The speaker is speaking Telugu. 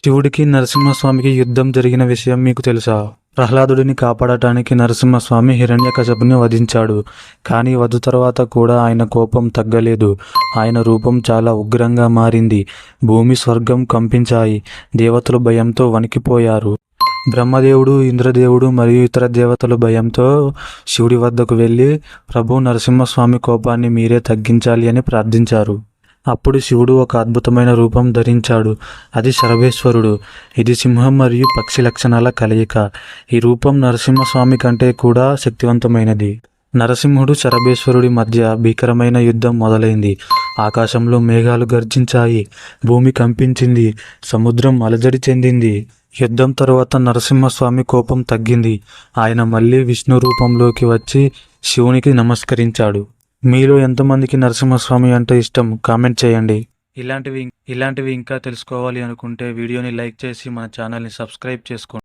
శివుడికి నరసింహస్వామికి యుద్ధం జరిగిన విషయం మీకు తెలుసా? ప్రహ్లాదుడిని కాపాడటానికి నరసింహస్వామి హిరణ్యకశపుని వధించాడు. కానీ వధు తర్వాత కూడా ఆయన కోపం తగ్గలేదు. ఆయన రూపం చాలా ఉగ్రంగా మారింది. భూమి స్వర్గం కంపించాయి. దేవతలు భయంతో వణికిపోయారు. బ్రహ్మదేవుడు, ఇంద్రదేవుడు మరియు ఇతర దేవతలు భయంతో శివుడి వద్దకు వెళ్ళి, ప్రభు నరసింహస్వామి కోపాన్ని మీరే తగ్గించాలి అని ప్రార్థించారు. అప్పుడు శివుడు ఒక అద్భుతమైన రూపం ధరించాడు. అది శరభేశ్వరుడు. ఇది సింహం మరియు పక్షి లక్షణాల కలయిక. ఈ రూపం నరసింహస్వామి కంటే కూడా శక్తివంతమైనది. నరసింహుడు శరభేశ్వరుడి మధ్య భీకరమైన యుద్ధం మొదలైంది. ఆకాశంలో మేఘాలు గర్జించాయి. భూమి కంపించింది. సముద్రం అలజడి చెందింది. యుద్ధం తరువాత నరసింహస్వామి కోపం తగ్గింది. ఆయన మళ్ళీ విష్ణు రూపంలోకి వచ్చి శివునికి నమస్కరించాడు. మీలో ఎంతమందికి నరసింహస్వామి అంటే ఇష్టం? కామెంట్ చేయండి. ఇలాంటివి ఇంకా తెలుసుకోవాలి అనుకుంటే వీడియోని లైక్ చేసి మన ఛానల్ని సబ్స్క్రైబ్ చేసుకోండి.